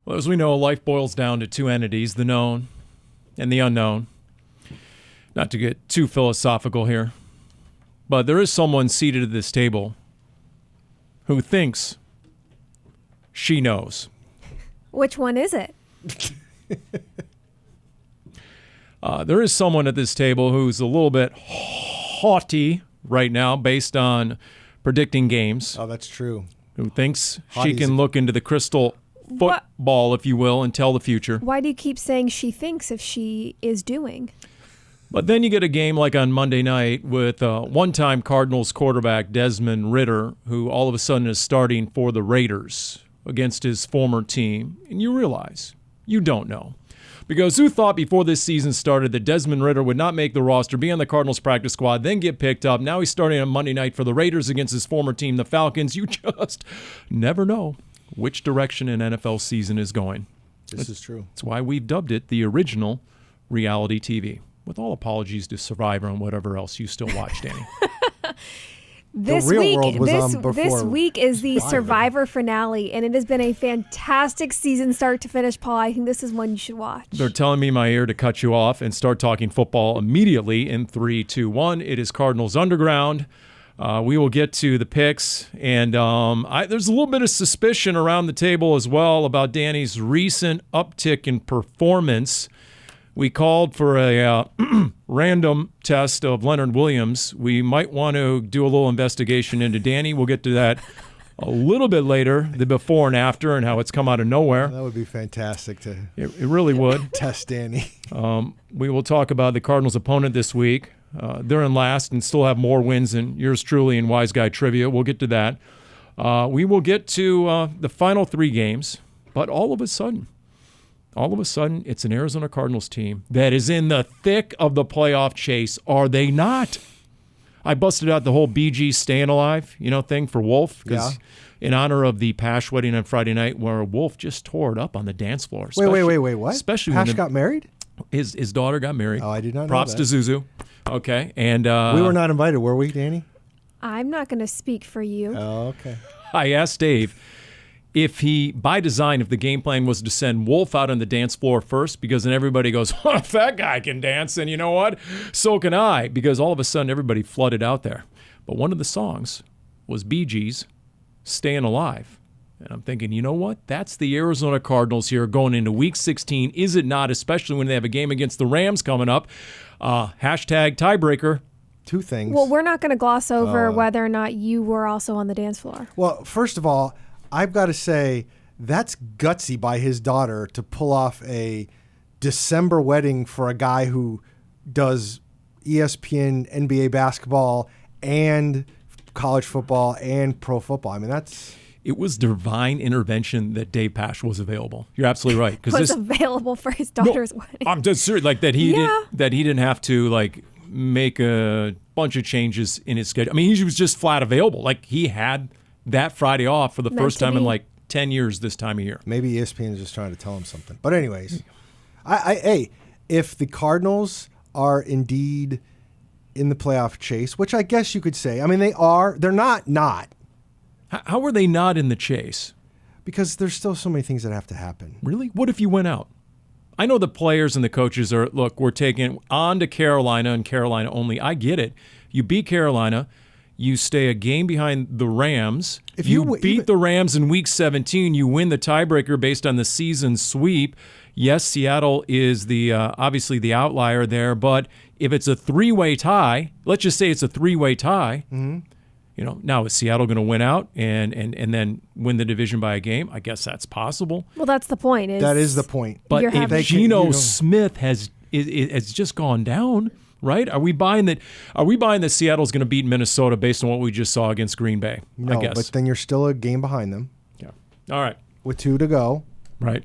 Well, as we know, life boils down to two entities, the known and the unknown. Not to get too philosophical here, but there is someone seated at this table who thinks she knows. Which one is it? There is someone at this table who's a little bit haughty right now based on predicting games. Oh, that's true. Who thinks she can look into the crystal football, if you will, and tell the future. Why do you keep saying she thinks if she is doing? But then you get a game like on Monday night with one-time Cardinals quarterback Desmond Ridder, who all of a sudden is starting for the Raiders against his former team. And you realize you don't know. Because who thought before this season started that Desmond Ridder would not make the roster, be on the Cardinals practice squad, then get picked up? Now he's starting on Monday night for the Raiders against his former team, the Falcons. You just never know which direction an NFL season is going. This is true. That's why we've dubbed it the original reality TV. With all apologies to Survivor and whatever else you still watch, Dani. This week is the Survivor finale, and it has been a fantastic season start to finish, Paul. I think this is one you should watch. They're telling me in my ear to cut you off and start talking football immediately in 3, 2, 1. It is Cardinals Underground. We will get to the picks, and there's a little bit of suspicion around the table as well about Dani's recent uptick in performance. We called for a random test of Leonard Williams. We might want to do a little investigation into Dani. We'll get to that a little bit later, the before and after and how it's come out of nowhere. That would be fantastic to It really would. test Dani. We will talk about the Cardinals' opponent this week. They're in last and still have more wins than yours truly in Wise Guy Trivia. We'll get to that. We will get to the final 3 games, but all of a sudden, it's an Arizona Cardinals team that is in the thick of the playoff chase. Are they not? I busted out the whole BG staying alive, thing for Wolf. Because in honor of the Pasch wedding on Friday night, where Wolf just tore it up on the dance floor. Wait, what? Especially Pasch when got married? His daughter got married. Oh, I did not know Props that. to Zuzu. Okay. And we were not invited, were we, Dani? I'm not going to speak for you. Oh, okay. I asked Dave if the game plan was to send Wolf out on the dance floor first, because then everybody goes, oh, if that guy can dance, and you know what? So can I, because all of a sudden everybody flooded out there. But one of the songs was Bee Gees' Staying Alive. And I'm thinking, you know what? That's the Arizona Cardinals here going into Week 16. Is it not, especially when they have a game against the Rams coming up? Hashtag tiebreaker. 2 things. Well, we're not going to gloss over whether or not you were also on the dance floor. Well, first of all, I've got to say that's gutsy by his daughter to pull off a December wedding for a guy who does ESPN, NBA basketball, and college football and pro football. I mean, it was divine intervention that Dave Pasch was available. You're absolutely right. Was available for his daughter's wedding. I'm just serious, that he didn't have to make a bunch of changes in his schedule. I mean, he was just flat available. He had that Friday off for the first time in 10 years this time of year. Maybe ESPN is just trying to tell him something. But anyways, if the Cardinals are indeed in the playoff chase, which I guess you could say, I mean, they are. They're not. How are they not in the chase? Because there's still so many things that have to happen. Really? What if you went out? I know the players and the coaches are, we're taking on to Carolina and Carolina only. I get it. You beat Carolina. You stay a game behind the Rams. If you beat the Rams in Week 17, you win the tiebreaker based on the season sweep. Yes, Seattle is obviously the outlier there, but if it's a 3-way tie, let's just say it's a 3-way tie, now is Seattle going to win out and then win the division by a game? I guess that's possible. Well, that's the point. That is the point. But if Geno Smith has just gone down, right? Are we buying that Seattle's going to beat Minnesota based on what we just saw against Green Bay? No, I guess. But then you're still a game behind them. Yeah. All right. With 2 to go. Right.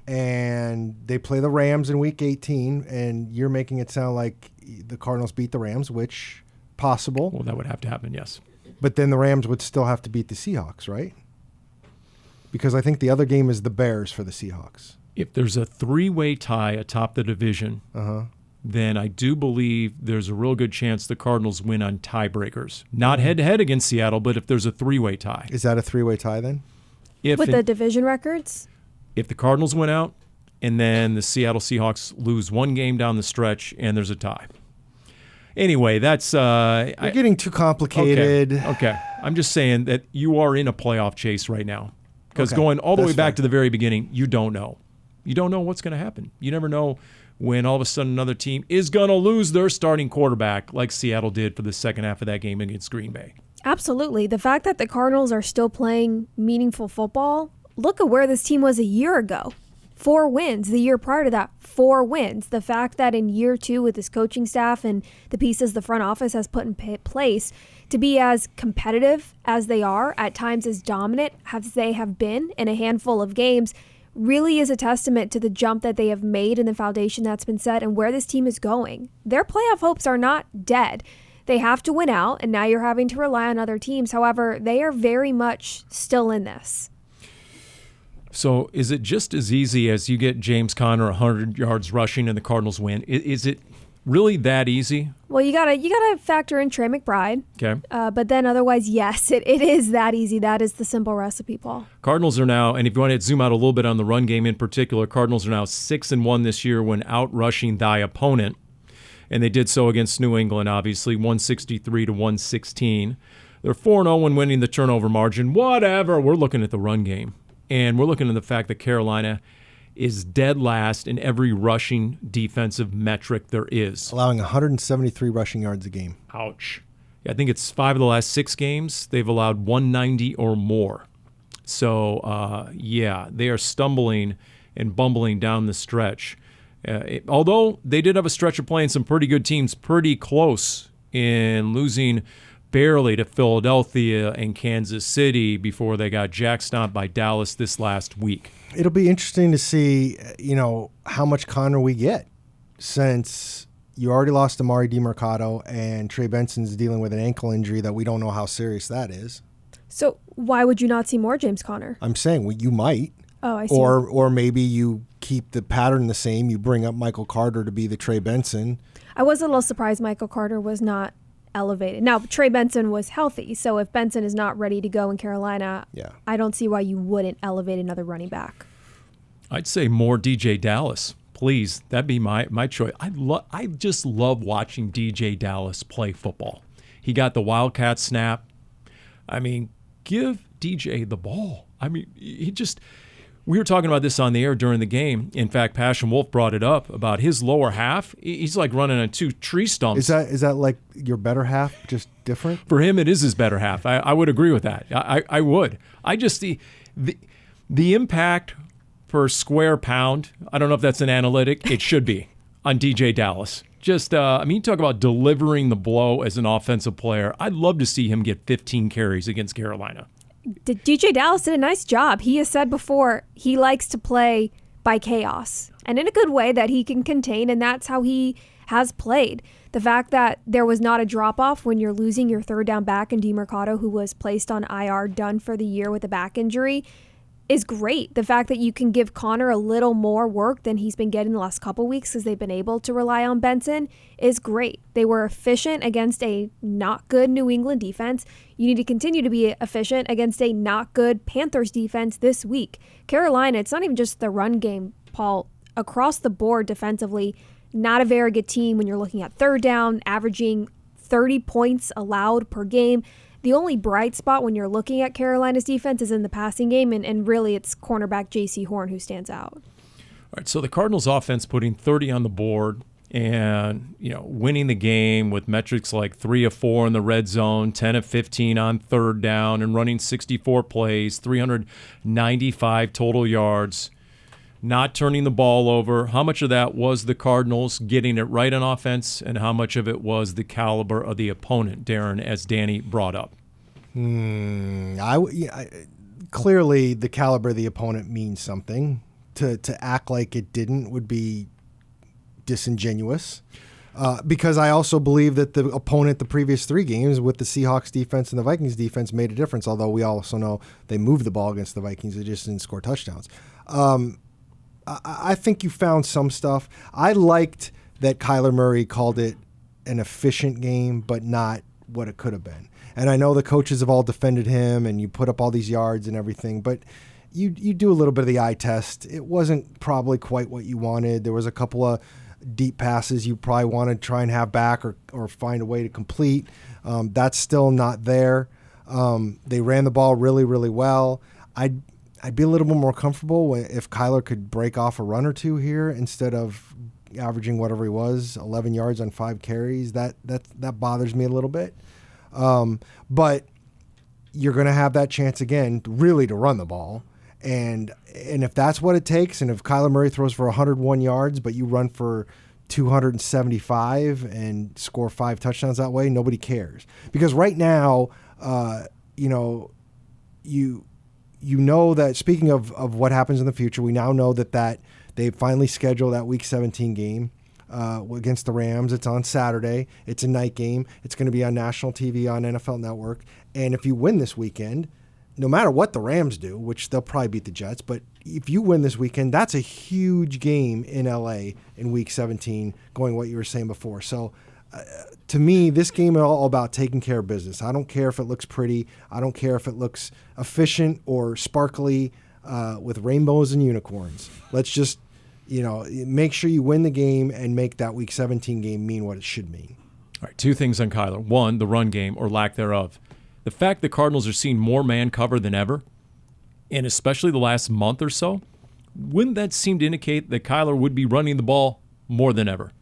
And they play the Rams in Week 18, and you're making it sound like the Cardinals beat the Rams, which possible. Well, that would have to happen, yes. But then the Rams would still have to beat the Seahawks, right? Because I think the other game is the Bears for the Seahawks. If there's a 3-way tie atop the division, then I do believe there's a real good chance the Cardinals win on tiebreakers. Not head-to-head against Seattle, but if there's a 3-way tie. Is that a 3-way tie then? With the division records? if the Cardinals win out and then the Seattle Seahawks lose one game down the stretch and there's a tie. Anyway, that's... You're getting too complicated. Okay. I'm just saying that you are in a playoff chase right now. Because going all the way back to the very beginning, you don't know. You don't know what's going to happen. You never know when all of a sudden another team is going to lose their starting quarterback like Seattle did for the second half of that game against Green Bay. Absolutely. The fact that the Cardinals are still playing meaningful football, look at where this team was a year ago. 4 wins. The year prior to that, 4 wins. The fact that in year 2 with this coaching staff and the pieces the front office has put in place to be as competitive as they are, at times as dominant as they have been in a handful of games, really is a testament to the jump that they have made and the foundation that's been set and where this team is going. Their playoff hopes are not dead. They have to win out, and now you're having to rely on other teams. However, they are very much still in this. So is it just as easy as you get James Conner 100 yards rushing and the Cardinals win? Is it really that easy? Well, you gotta factor in Trey McBride. Okay. But then otherwise, yes, it is that easy. That is the simple recipe, Paul. Cardinals are now, and if you want to zoom out a little bit on the run game in particular, Cardinals are now 6-1 this year when out rushing thy opponent. And they did so against New England, obviously, 163 to 116. They're 4-0 when winning the turnover margin. Whatever. We're looking at the run game. And we're looking at the fact that Carolina is dead last in every rushing defensive metric there is. Allowing 173 rushing yards a game. Ouch. I think it's 5 of the last 6 games. They've allowed 190 or more. So, they are stumbling and bumbling down the stretch. Although they did have a stretch of playing some pretty good teams pretty close in losing barely to Philadelphia and Kansas City before they got jack-stomped by Dallas this last week. It'll be interesting to see, how much Conner we get, since you already lost Amari DiMercato and Trey Benson's dealing with an ankle injury that we don't know how serious that is. So why would you not see more James Conner? I'm saying you might. Oh, I see. Or maybe you keep the pattern the same. You bring up Michael Carter to be the Trey Benson. I was a little surprised Michael Carter was not elevated. Now, Trey Benson was healthy, so if Benson is not ready to go in Carolina, I don't see why you wouldn't elevate another running back. I'd say more DeeJay Dallas, please. That'd be my choice. I just love watching DeeJay Dallas play football. He got the Wildcat snap. I mean, give DeeJay the ball. I mean, we were talking about this on the air during the game. In fact, Pasch and Wolf brought it up about his lower half. He's like running on 2 tree stumps. Is that like your better half, just different? For him, it is his better half. I would agree with that. I would. I just the impact per square pound, I don't know if that's an analytic. It should be on DeeJay Dallas. Just, you talk about delivering the blow as an offensive player. I'd love to see him get 15 carries against Carolina. DeeJay Dallas did a nice job. He has said before he likes to play by chaos and in a good way that he can contain, and that's how he has played. The fact that there was not a drop-off when you're losing your third down back in DiMercato, who was placed on IR, done for the year with a back injury, is great. The fact that you can give Conner a little more work than he's been getting the last couple weeks because they've been able to rely on Benson is great. They were efficient against a not good New England defense. You need to continue to be efficient against a not good Panthers defense this week. Carolina, it's not even just the run game, Paul. Across the board defensively, not a very good team when you're looking at third down, averaging 30 points allowed per game. The only bright spot when you're looking at Carolina's defense is in the passing game, and really it's cornerback J.C. Horn who stands out. All right, so the Cardinals offense putting 30 on the board and, winning the game with metrics like 3 of 4 in the red zone, 10 of 15 on third down, and running 64 plays, 395 total yards, not turning the ball over. How much of that was the Cardinals getting it right on offense, and how much of it was the caliber of the opponent, Darren, as Dani brought up? Clearly, the caliber of the opponent means something. To act like it didn't would be disingenuous. Because I also believe that the opponent the previous 3 games with the Seahawks defense and the Vikings defense made a difference, although we also know they moved the ball against the Vikings. They just didn't score touchdowns. I think you found some stuff. I liked that Kyler Murray called it an efficient game, but not what it could have been. And I know the coaches have all defended him, and you put up all these yards and everything, but you do a little bit of the eye test. It wasn't probably quite what you wanted. There was a couple of deep passes you probably want to try and have back or find a way to complete. That's still not there. They ran the ball really, really well. I'd be a little bit more comfortable if Kyler could break off a run or two here instead of averaging whatever he was, 11 yards on 5 carries. That bothers me a little bit. But you're going to have that chance again, really, to run the ball. And if that's what it takes, and if Kyler Murray throws for 101 yards, but you run for 275 and score 5 touchdowns that way, nobody cares. Because right now, you know that, speaking of what happens in the future, we now know that they finally scheduled that Week 17 game against the Rams. It's on Saturday. It's a night game. It's going to be on national TV on NFL Network. And if you win this weekend, no matter what the Rams do, which they'll probably beat the Jets, but if you win this weekend, that's a huge game in LA in Week 17, going what you were saying before. So to me, this game is all about taking care of business. I don't care if it looks pretty. I don't care if it looks efficient or sparkly with rainbows and unicorns. Let's just, make sure you win the game and make that Week 17 game mean what it should mean. All right, 2 things on Kyler. 1, the run game or lack thereof. The fact the Cardinals are seeing more man cover than ever, and especially the last month or so, wouldn't that seem to indicate that Kyler would be running the ball more than ever?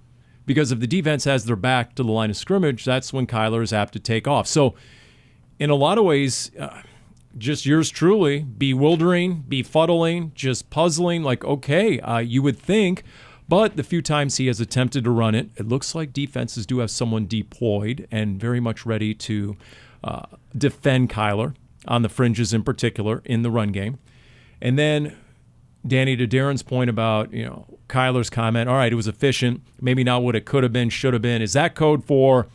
Because if the defense has their back to the line of scrimmage, that's when Kyler is apt to take off. So in a lot of ways, just yours truly, bewildering, befuddling, just puzzling, like, okay, you would think. But the few times he has attempted to run it, it looks like defenses do have someone deployed and very much ready to defend Kyler on the fringes in particular in the run game. And then, Dani, to Darren's point about, Kyler's comment, all right, it was efficient, maybe not what it could have been, should have been. Is that code for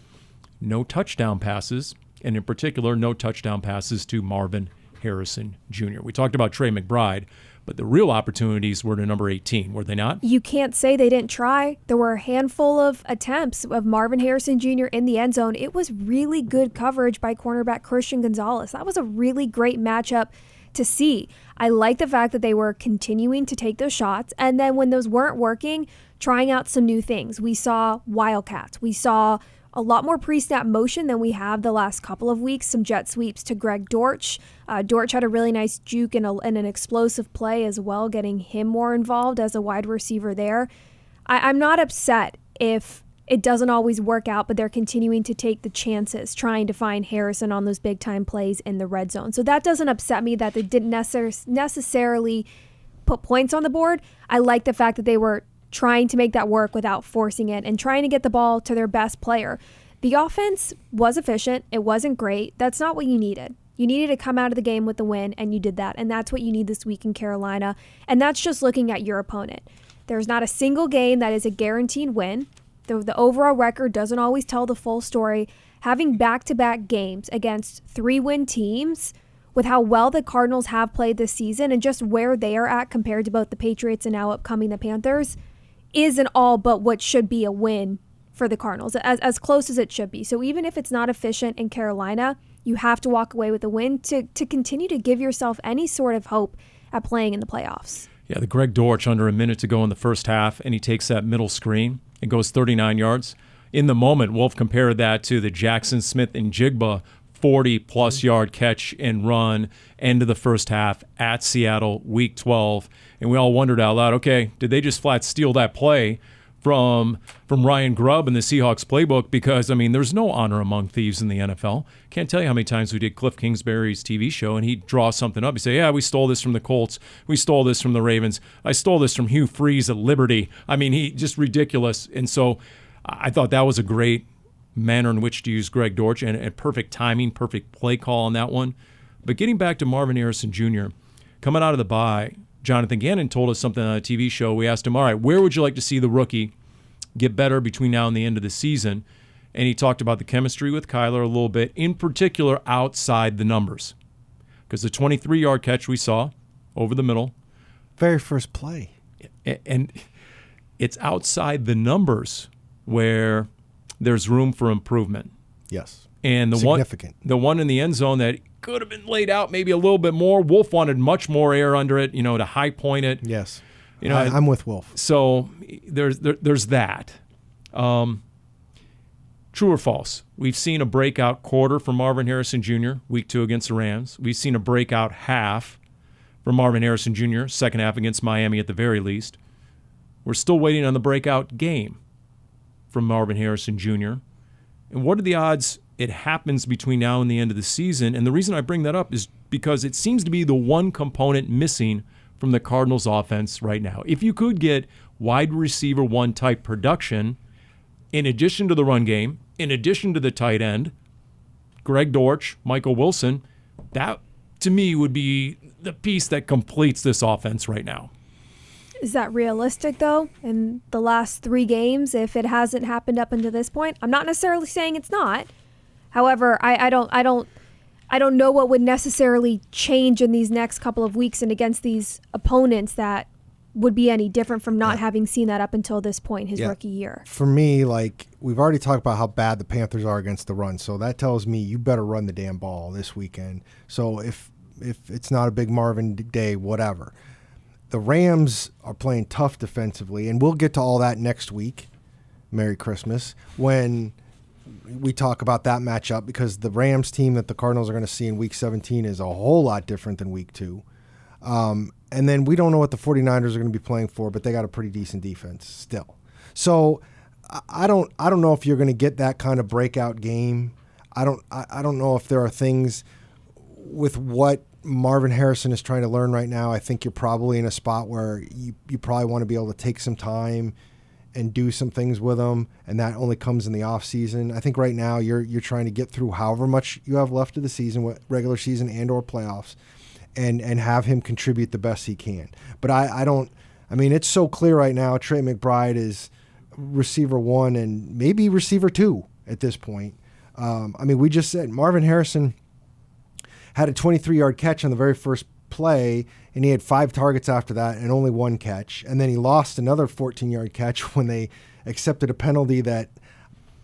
no touchdown passes, and in particular, no touchdown passes to Marvin Harrison Jr.? We talked about Trey McBride, but the real opportunities were to number 18, were they not? You can't say they didn't try. There were a handful of attempts of Marvin Harrison Jr. in the end zone. It was really good coverage by cornerback Christian Gonzalez. That was a really great matchup to see. I like the fact that they were continuing to take those shots, and then when those weren't working, trying out some new things. We saw Wildcats. We saw a lot more pre-snap motion than we have the last couple of weeks. Some jet sweeps to Greg Dortch. Dortch had a really nice juke and an explosive play as well, getting him more involved as a wide receiver there. I'm not upset if it doesn't always work out, but they're continuing to take the chances, trying to find Harrison on those big-time plays in the red zone. So that doesn't upset me that they didn't necessarily put points on the board. I like the fact that they were trying to make that work without forcing it and trying to get the ball to their best player. The offense was efficient. It wasn't great. That's not what you needed. You needed to come out of the game with the win, and you did that. And that's what you need this week in Carolina. And that's just looking at your opponent. There's not a single game that is a guaranteed win. The overall record doesn't always tell the full story. Having back-to-back games against 3-win teams with how well the Cardinals have played this season and just where they are at compared to both the Patriots and now upcoming the Panthers isn't all but what should be a win for the Cardinals, as close as it should be. So even if it's not efficient in Carolina, you have to walk away with a win to continue to give yourself any sort of hope at playing in the playoffs. Yeah, the Greg Dortch under a minute to go in the first half, and he takes that middle screen and goes 39 yards. In the moment, Wolf compared that to the Jackson Smith and Jigba 40-plus yard catch and run end of the first half at Seattle, Week 12. And we all wondered out loud, okay, did they just flat steal that play from Ryan Grubb in the Seahawks playbook? Because, there's no honor among thieves in the NFL. Can't tell you how many times we did Cliff Kingsbury's TV show, and he'd draw something up. He'd say, yeah, we stole this from the Colts. We stole this from the Ravens. I stole this from Hugh Freeze at Liberty. He just ridiculous. And so I thought that was a great manner in which to use Greg Dortch, and perfect timing, perfect play call on that one. But getting back to Marvin Harrison Jr., coming out of the bye, Jonathan Gannon told us something on a TV show. We asked him, all right, where would you like to see the rookie get better between now and the end of the season? And he talked about the chemistry with Kyler a little bit, in particular outside the numbers. Because the 23-yard catch we saw over the middle. Very first play. And it's outside the numbers where there's room for improvement. Yes. And the significant. one in the end zone that could have been laid out maybe a little bit more. Wolf wanted much more air under it, to high point it. Yes. I'm with Wolf. So there's that. True or false? We've seen a breakout quarter from Marvin Harrison Jr. week 2 against the Rams. We've seen a breakout half from Marvin Harrison Jr. second half against Miami at the very least. We're still waiting on the breakout game from Marvin Harrison Jr. And what are the odds it happens between now and the end of the season? And the reason I bring that up is because it seems to be the one component missing from the Cardinals offense right now. If you could get wide receiver 1 type production, in addition to the run game, in addition to the tight end, Greg Dortch, Michael Wilson, that to me would be the piece that completes this offense right now. Is that realistic, though, in the last 3 games, if it hasn't happened up until this point? I'm not necessarily saying it's not. However, I don't know what would necessarily change in these next couple of weeks and against these opponents that would be any different from not having seen that up until this point his rookie year. For me, we've already talked about how bad the Panthers are against the run, so that tells me you better run the damn ball this weekend. So if it's not a big Marvin day, whatever. The Rams are playing tough defensively, and we'll get to all that next week. Merry Christmas. When we talk about that matchup, because the Rams team that the Cardinals are going to see in Week 17 is a whole lot different than Week 2. And then we don't know what the 49ers are going to be playing for, but they got a pretty decent defense still. So I don't know if you're going to get that kind of breakout game. I don't know if there are things with what Marvin Harrison is trying to learn right now. I think you're probably in a spot where you probably want to be able to take some time and do some things with him, and that only comes in the off season. I think right now you're trying to get through however much you have left of the season, regular season and or playoffs, and have him contribute the best he can. But it's so clear right now, Trey McBride is receiver 1 and maybe receiver 2 at this point. We just said Marvin Harrison had a 23-yard catch on the very first play, and he had 5 targets after that and only 1 catch. And then he lost another 14-yard catch when they accepted a penalty that,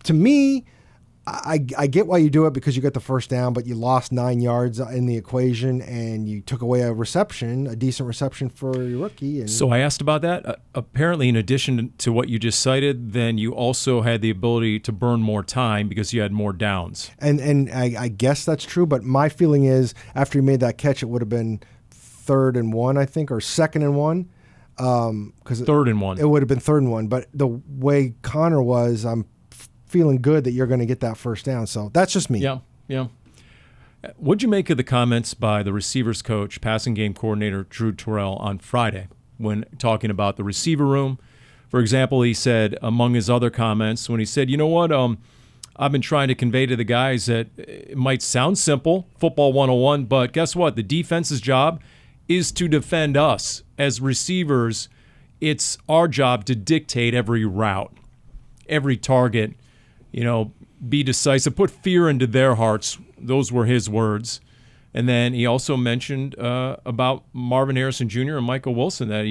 to me, I get why you do it because you get the first down, but you lost 9 yards in the equation and you took away a decent reception for your rookie. So I asked about that. Apparently, in addition to what you just cited, then you also had the ability to burn more time because you had more downs. And I guess that's true, but my feeling is after he made that catch, it would have been 3rd and 1, I think, or 2nd and 1. 3rd and 1. It would have been 3rd and 1, but the way Connor was, I'm feeling good that you're going to get that first down. So that's just me. Yeah. What'd you make of the comments by the receivers coach, passing game coordinator Drew Terrell on Friday when talking about the receiver room? For example, he said, among his other comments, when he said, you know what, I've been trying to convey to the guys that it might sound simple, football 101, but guess what? The defense's job is to defend us. As receivers, it's our job to dictate every route, every target, be decisive, put fear into their hearts. Those were his words. And then he also mentioned about Marvin Harrison Jr. and Michael Wilson that,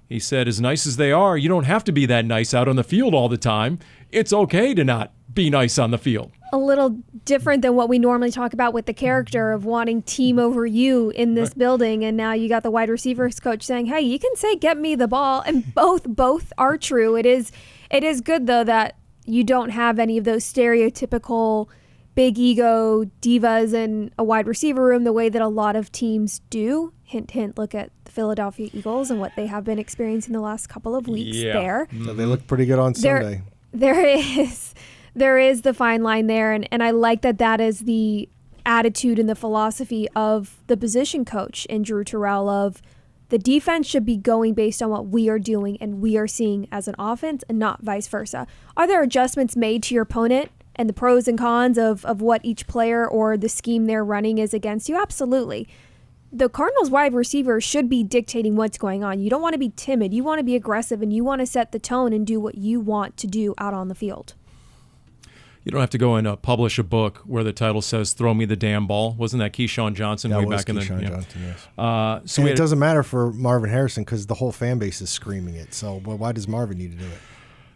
he said, as nice as they are, you don't have to be that nice out on the field all the time. It's okay to not be nice on the field. A little different than what we normally talk about with the character of wanting team over you in this building. And now you got the wide receivers coach saying, hey, you can say, get me the ball. And both are true. It is good, though, that you don't have any of those stereotypical big ego divas in a wide receiver room the way that a lot of teams do. Hint, hint, look at the Philadelphia Eagles and what they have been experiencing the last couple of weeks there. So they look pretty good on Sunday. There is the fine line there, and I like that is the attitude and the philosophy of the position coach in Drew Terrell of the defense should be going based on what we are doing and we are seeing as an offense and not vice versa. Are there adjustments made to your opponent and the pros and cons of what each player or the scheme they're running is against you? Absolutely. The Cardinals wide receivers should be dictating what's going on. You don't want to be timid. You want to be aggressive, and you want to set the tone and do what you want to do out on the field. You don't have to go and publish a book where the title says "Throw me the damn ball." Wasn't that Keyshawn Johnson way back in the? Keyshawn Johnson, yes. So it doesn't matter for Marvin Harrison because the whole fan base is screaming it. So why does Marvin need to do it?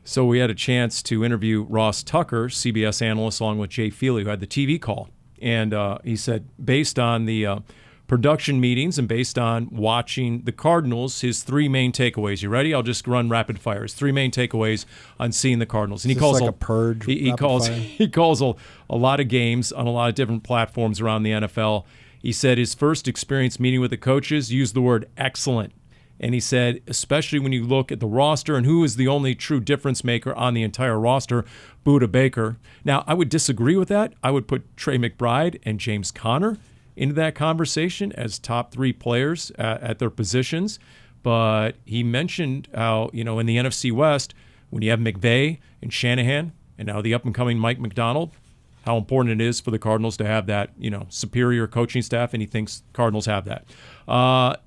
So we had a chance to interview Ross Tucker, CBS analyst, along with Jay Feely, who had the TV call. And he said, based on the production meetings and based on watching the Cardinals, his three main takeaways. You ready? I'll just run rapid fire. His three main takeaways on seeing the Cardinals. And he calls like a purge. He calls a lot of games on a lot of different platforms around the NFL. He said his first experience meeting with the coaches used the word excellent. And he said, especially when you look at the roster and who is the only true difference maker on the entire roster, Budda Baker. Now, I would disagree with that. I would put Trey McBride and James Conner into that conversation as top three players at their positions. But he mentioned how, in the NFC West, when you have McVay and Shanahan and now the up-and-coming Mike McDonald, how important it is for the Cardinals to have that, superior coaching staff, and he thinks Cardinals have that.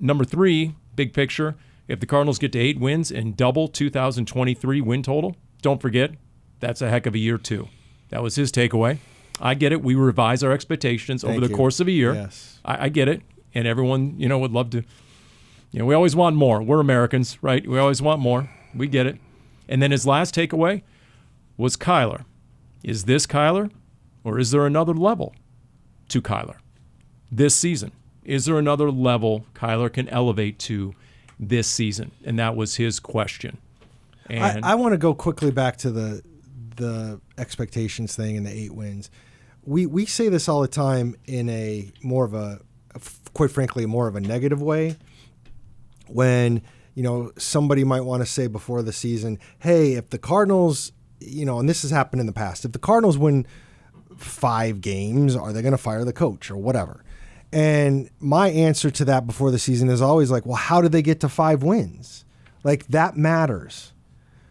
Number three, big picture, if the Cardinals get to 8 wins and double 2023 win total, don't forget, that's a heck of a year too. That was his takeaway. I get it. We revise our expectations over the course of a year. Yes. I get it. And everyone, would love to, we always want more. We're Americans, right? We always want more. We get it. And then his last takeaway was Kyler. Is this Kyler, or is there another level to Kyler this season? Is there another level Kyler can elevate to this season? And that was his question. And I want to go quickly back to the expectations thing and the 8 wins. We say this all the time in a more of a, quite frankly, more of a negative way. When, somebody might want to say before the season, hey, if the Cardinals, and this has happened in the past, if the Cardinals win 5 games, are they going to fire the coach or whatever? And my answer to that before the season is always like, well, how did they get to 5 wins? Like, that matters.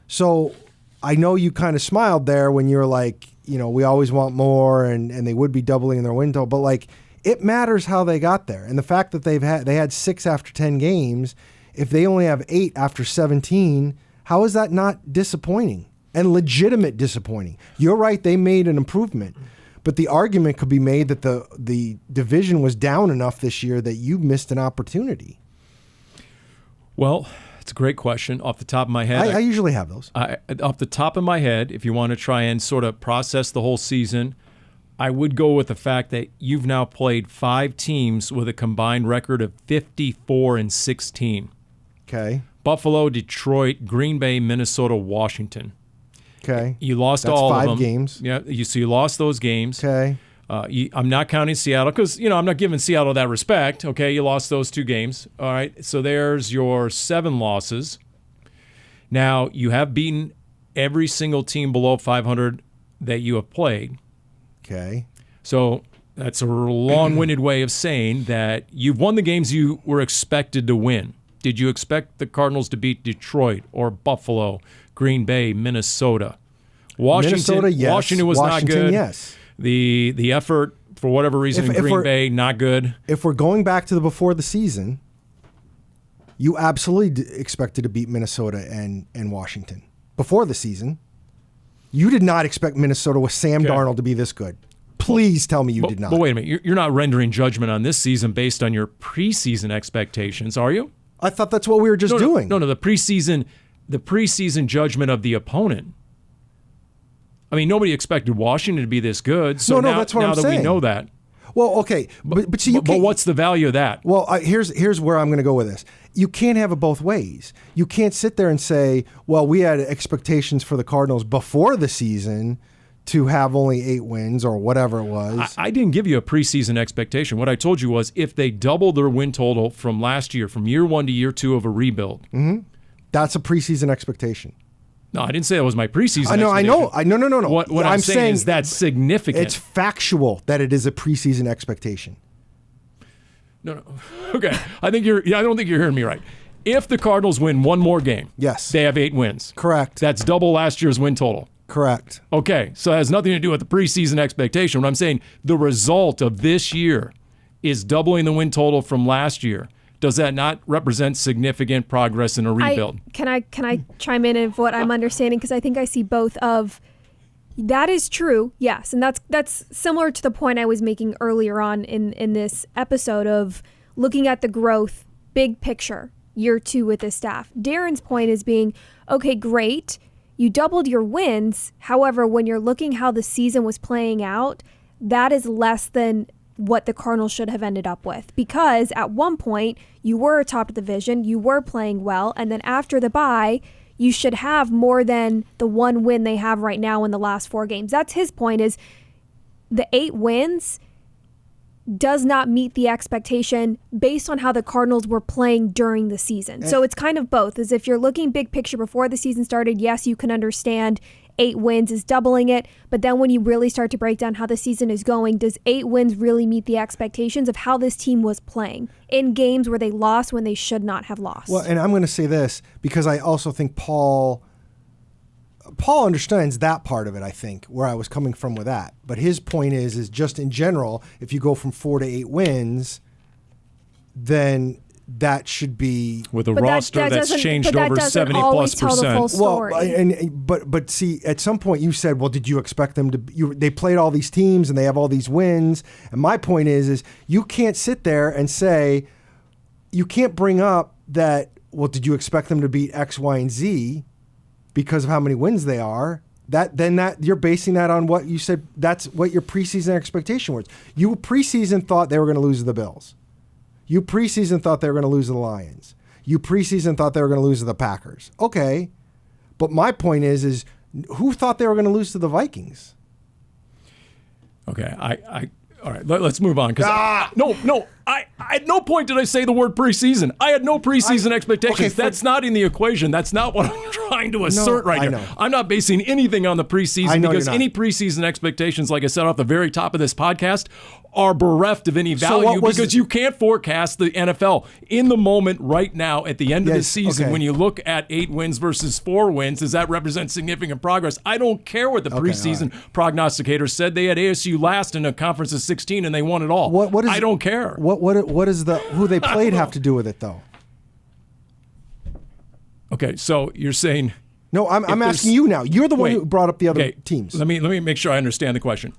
So I know you kind of smiled there when you're like, we always want more and they would be doubling their win total, but like, it matters how they got there. And the fact that they had 6 after 10 games, if they only have 8 after 17, how is that not disappointing and legitimate disappointing? You're right, they made an improvement. But the argument could be made that the division was down enough this year that you missed an opportunity. Well, it's a great question. Off the top of my head, I usually have those. Off the top of my head, if you want to try and sort of process the whole season, I would go with the fact that you've now played 5 teams with a combined record of 54-16. Okay. Buffalo, Detroit, Green Bay, Minnesota, Washington. Okay. You lost That's all 5 of them. games. Yeah. So you lost those games. Okay. I'm not counting Seattle because, I'm not giving Seattle that respect. Okay. You lost those 2 games. All right. So there's your 7 losses. Now, you have beaten every single team below 500 that you have played. Okay. So that's a long-winded way of saying that you've won the games you were expected to win. Did you expect the Cardinals to beat Detroit or Buffalo, Green Bay, Minnesota? Minnesota, yes. Washington was not good. Yes. The effort, for whatever reason, in Green Bay, not good. If we're going back to the before the season, you absolutely expected to beat Minnesota and Washington. Before the season, you did not expect Minnesota with Sam Darnold to be this good. Please tell me you did not. But wait a minute. You're not rendering judgment on this season based on your preseason expectations, are you? I thought that's what we were just doing. No, the preseason judgment of the opponent. I mean, nobody expected Washington to be this good. So that's what I'm saying. Now that we know that. Well, okay, but see, you can't. But what's the value of that? Well, here's where I'm going to go with this. You can't have it both ways. You can't sit there and say, well, we had expectations for the Cardinals before the season to have only 8 wins or whatever it was. I didn't give you a preseason expectation. What I told you was if they double their win total from last year, from year 1 to year 2 of a rebuild. Mm-hmm. That's a preseason expectation. No, I didn't say that was my preseason I know. No. What I'm saying is that's significant. It's factual that it is a preseason expectation. No. Okay. I don't think you're hearing me right. If the Cardinals win one more game, yes, they have 8 wins. Correct. That's double last year's win total. Correct. Okay. So it has nothing to do with the preseason expectation. What I'm saying, the result of this year is doubling the win total from last year. Does that not represent significant progress in a rebuild? Can I chime in of what I'm understanding? Because I think I see both of that is true, yes. And that's similar to the point I was making earlier on in this episode of looking at the growth, big picture, year 2 with this staff. Darren's point is being, okay, great. you doubled your wins. However, when you're looking how the season was playing out, that is less than what the Cardinals should have ended up with, because at one point you were atop of the division, you were playing well, and then after the bye, you should have more than the one win they have right now in the last 4 games. That's his point, is the 8 wins does not meet the expectation based on how the Cardinals were playing during the season. So it's kind of both. As if you're looking big picture before the season started, yes, you can understand 8 wins is doubling it. But then when you really start to break down how the season is going, does 8 wins really meet the expectations of how this team was playing in games where they lost when they should not have lost? Well, and I'm going to say this because I also think Paul understands that part of it, I think, where I was coming from with that. But his point is just in general, if you go from 4 to 8 wins, then that should be with a roster that's changed over 70+%. Well, but see, at some point you said, well, did you expect them to? They played all these teams and they have all these wins. And my point is you can't sit there and say, you can't bring up that. Well, did you expect them to beat X, Y, and Z because of how many wins they are? That you're basing that on what you said. That's what your preseason expectation was. You preseason thought they were going to lose to the Bills. You preseason thought they were going to lose to the Lions. You preseason thought they were going to lose to the Packers. Okay. But my point is who thought they were going to lose to the Vikings? Okay. All right, let's move on. No, at no point did I say the word preseason. I had no preseason expectations. Okay, that's not in the equation. That's not what I'm trying to assert right now. I'm not basing anything on the preseason because any preseason expectations, like I said off the very top of this podcast, are bereft of any value because you can't forecast the NFL in the moment right now at the end of the season. Okay. When you look at 8 wins versus 4 wins, does that represent significant progress? I don't care what the preseason prognosticators said. They had ASU last in a conference of 16 and they won it all. I don't care. What does who they played have to do with it though? Okay, so you're saying no. I'm asking you now. You're the one who brought up the other teams. Let me make sure I understand the question.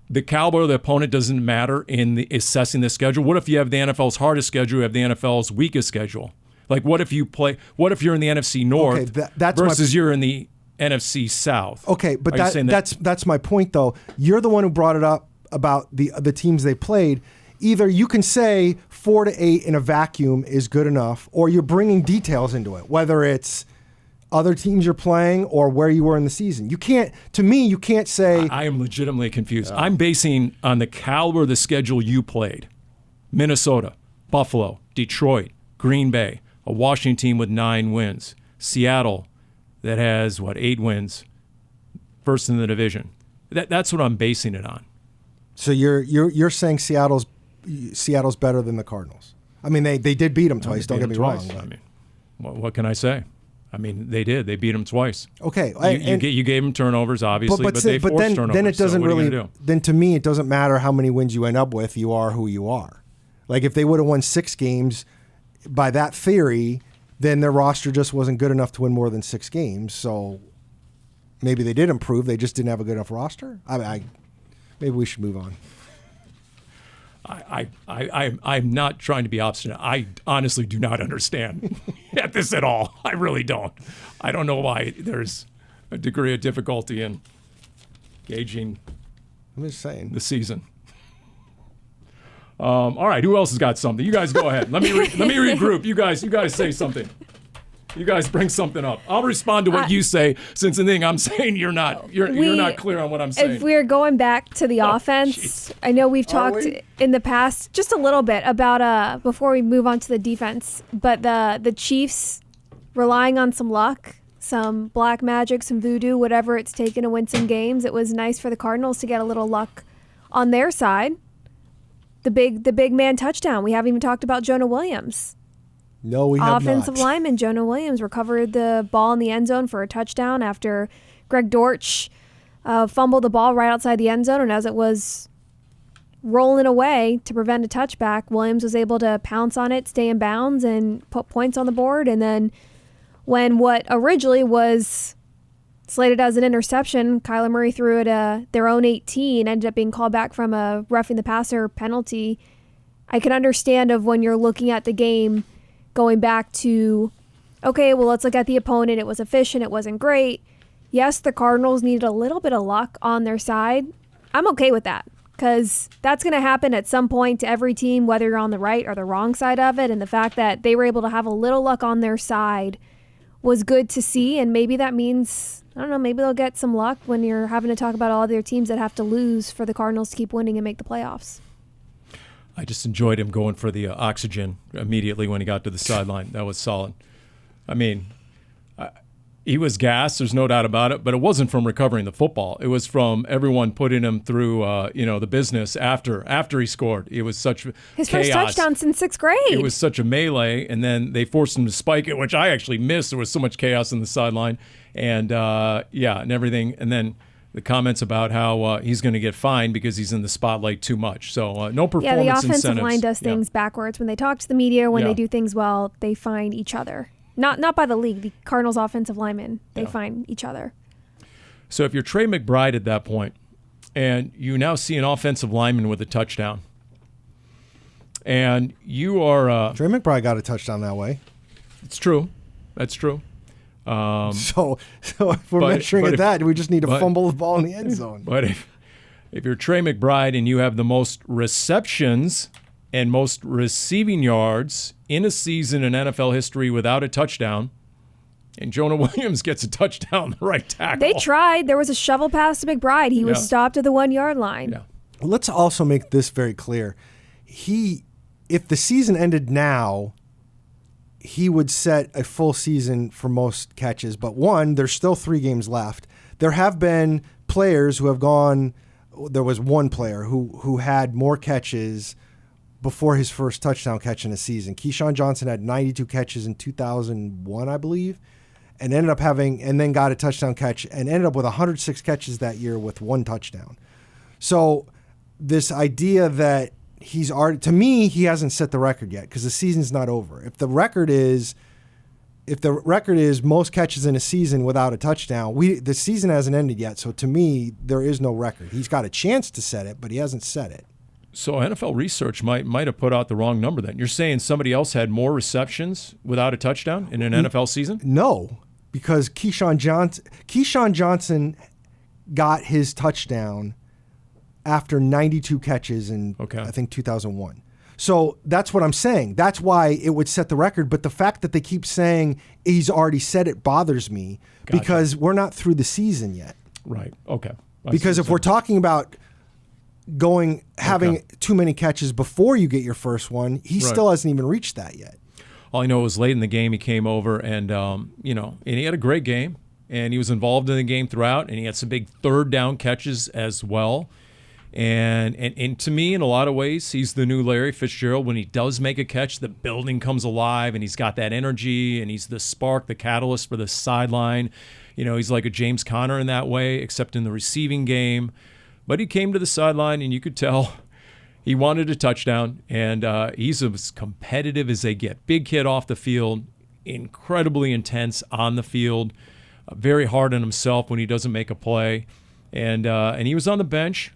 The caliber of the opponent doesn't matter in assessing the schedule. What if you have the NFL's hardest schedule, you have the NFL's weakest schedule? Like what if you're in the NFC North versus you're in the NFC South? Okay, but that's my point though. You're the one who brought it up about the teams they played. Either you can say 4 to 8 in a vacuum is good enough, or you're bringing details into it, whether it's other teams you're playing or where you were in the season. You can't say... I am legitimately confused. I'm basing on the caliber of the schedule you played. Minnesota, Buffalo, Detroit, Green Bay, a Washington team with 9 wins. Seattle that has, 8 wins, first in the division. That's what I'm basing it on. So you're saying Seattle's better than the Cardinals? I mean, they did beat them twice, don't get me wrong. I mean, what can I say? I mean, they did. They beat them twice. Okay, you gave them turnovers, obviously, but they forced turnovers. Then it doesn't Then to me, it doesn't matter how many wins you end up with. You are who you are. Like if they would have won 6 games, by that theory, then their roster just wasn't good enough to win more than 6 games. So maybe they did improve. They just didn't have a good enough roster. Maybe we should move on. I'm not trying to be obstinate. I honestly do not understand at this at all. I really don't. I don't know why there's a degree of difficulty in gauging I'm just saying the season. All right, who else has got something? You guys go ahead. Let me regroup. You guys say something. You guys bring something up. I'll respond to what you say, since the thing I'm saying you're not clear on what I'm saying. If we're going back to the offense, I know we've talked in the past just a little bit about before we move on to the defense, but the Chiefs relying on some luck, some black magic, some voodoo, whatever it's taken to win some games. It was nice for the Cardinals to get a little luck on their side. The big man touchdown. We haven't even talked about Jonah Williams. No, we have not. Offensive lineman Jonah Williams recovered the ball in the end zone for a touchdown after Greg Dortch fumbled the ball right outside the end zone, and as it was rolling away to prevent a touchback, Williams was able to pounce on it, stay in bounds, and put points on the board. And then when what originally was slated as an interception, Kyler Murray threw it their own 18, ended up being called back from a roughing the passer penalty. I can understand of when you're looking at the game going back to, okay, well, let's look at the opponent. It was efficient. It wasn't great. Yes, the Cardinals needed a little bit of luck on their side. I'm okay with that because that's going to happen at some point to every team, whether you're on the right or the wrong side of it. And the fact that they were able to have a little luck on their side was good to see. And maybe that means, I don't know, maybe they'll get some luck when you're having to talk about all their teams that have to lose for the Cardinals to keep winning and make the playoffs. I just enjoyed him going for the oxygen immediately when he got to the sideline. That was solid. I mean, he was gassed, there's no doubt about it, but it wasn't from recovering the football. It was from everyone putting him through, the business after he scored. It was such his chaos. First touchdown since 6th grade. It was such a melee, and then they forced him to spike it, which I actually missed. There was so much chaos in the sideline, and and everything. And then the comments about how he's going to get fined because he's in the spotlight too much. So no performance incentives. Yeah, the offensive line does things backwards. When they talk to the media, when Yeah. they do things well, they fine each other. Not by the league. The Cardinals offensive linemen, they fine each other. So if you're Trey McBride at that point, and you now see an offensive lineman with a touchdown, and you are... Trey McBride got a touchdown that way. It's true. That's true. So if we're measuring at that, we just need to fumble the ball in the end zone. But if you're Trey McBride and you have the most receptions and most receiving yards in a season in NFL history without a touchdown, and Jonah Williams gets a touchdown, the right tackle. They tried. There was a shovel pass to McBride. He was stopped at the 1 yard line. Yeah. Let's also make this very clear. If the season ended now, he would set a full season for most catches. But there's still 3 games left. There have been players who have gone. There was one player who had more catches before his first touchdown catch in a season. Keyshawn Johnson had 92 catches in 2001, I believe, and then got a touchdown catch and ended up with 106 catches that year with 1 touchdown. So this idea that to me, he hasn't set the record yet because the season's not over. If the record is most catches in a season without a touchdown, the season hasn't ended yet. So to me, there is no record. He's got a chance to set it, but he hasn't set it. So NFL research might have put out the wrong number then. You're saying somebody else had more receptions without a touchdown in an NFL season? No, because Keyshawn Johnson got his touchdown after 92 catches in, I think, 2001. So that's what I'm saying. That's why it would set the record. But the fact that they keep saying he's already set it bothers me because we're not through the season yet. Right. Okay. Because if we're talking about having too many catches before you get your first one, he still hasn't even reached that yet. All I know is late in the game he came over and and he had a great game and he was involved in the game throughout and he had some big third down catches as well. And to me, in a lot of ways, he's the new Larry Fitzgerald. When he does make a catch, the building comes alive and he's got that energy and he's the spark, the catalyst for the sideline. He's like a James Conner in that way, except in the receiving game. But he came to the sideline, and you could tell he wanted a touchdown, and he's as competitive as they get. Big kid off the field, incredibly intense on the field, very hard on himself when he doesn't make a play. And he was on the bench,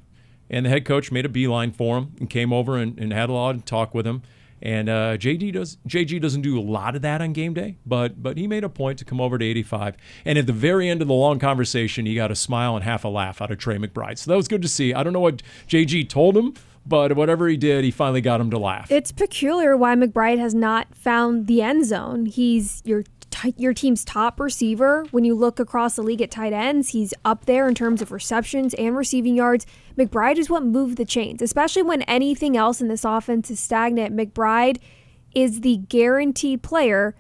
and the head coach made a beeline for him and came over and had a lot of talk with him. And JG doesn't do a lot of that on game day, but he made a point to come over to 85. And at the very end of the long conversation, he got a smile and half a laugh out of Trey McBride. So that was good to see. I don't know what JG told him, but whatever he did, he finally got him to laugh. It's peculiar why McBride has not found the end zone. He's your team's top receiver. When you look across the league at tight ends, he's up there in terms of receptions and receiving yards. McBride is what moved the chains, especially when anything else in this offense is stagnant. McBride is the guaranteed player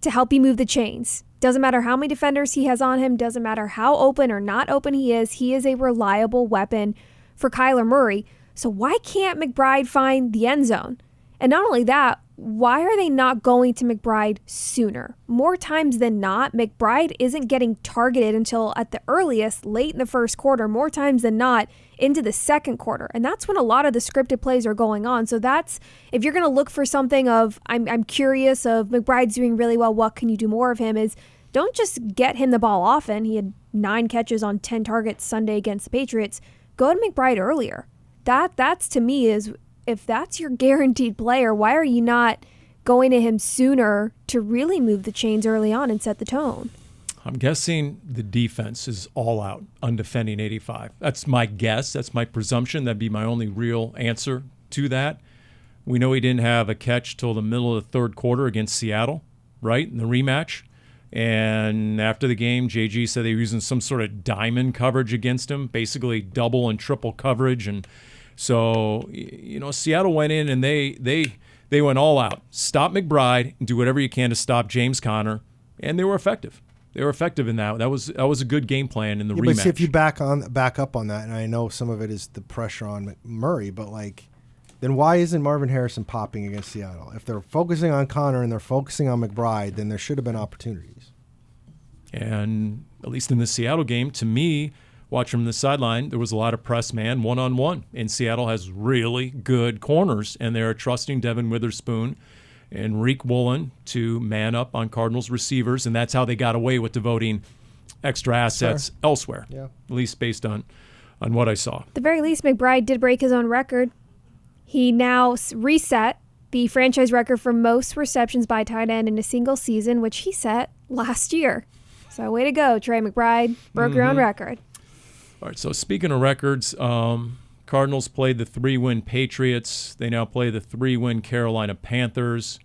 to help you move the chains. Doesn't matter how many defenders he has on him, doesn't matter how open or not open he is a reliable weapon for Kyler Murray. So why can't McBride find the end zone? And not only that, why are they not going to McBride sooner? More times than not, McBride isn't getting targeted until at the earliest, late in the first quarter, more times than not, into the second quarter. And that's when a lot of the scripted plays are going on. So that's, if you're going to look for something of, I'm curious of McBride's doing really well, what can you do more of him, is don't just get him the ball often. He had 9 catches on 10 targets Sunday against the Patriots. Go to McBride earlier. That's to me is, if that's your guaranteed player, why are you not going to him sooner to really move the chains early on and set the tone? I'm guessing the defense is all out, undefending 85. That's my guess. That's my presumption. That'd be my only real answer to that. We know he didn't have a catch till the middle of the third quarter against Seattle, right, in the rematch. And after the game, JG said they were using some sort of diamond coverage against him, basically double and triple coverage. And so, Seattle went in and they went all out. Stop McBride and do whatever you can to stop James Conner, and they were effective. They were effective in that. That was a good game plan in the rematch. But see, if you back up on that, and I know some of it is the pressure on Murray, but then why isn't Marvin Harrison popping against Seattle? If they're focusing on Conner and they're focusing on McBride, then there should have been opportunities. And at least in the Seattle game, to me, watching from the sideline, there was a lot of press man one-on-one. And Seattle has really good corners, and they're trusting Devin Witherspoon and Reek Woolen to man up on Cardinals receivers, and that's how they got away with devoting extra assets elsewhere, at least based on what I saw. At the very least, McBride did break his own record. He now reset the franchise record for most receptions by tight end in a single season, which he set last year. So way to go, Trey McBride. Broke your own record. All right, so speaking of records, Cardinals played the 3-win Patriots. They now play the 3-win Carolina Panthers.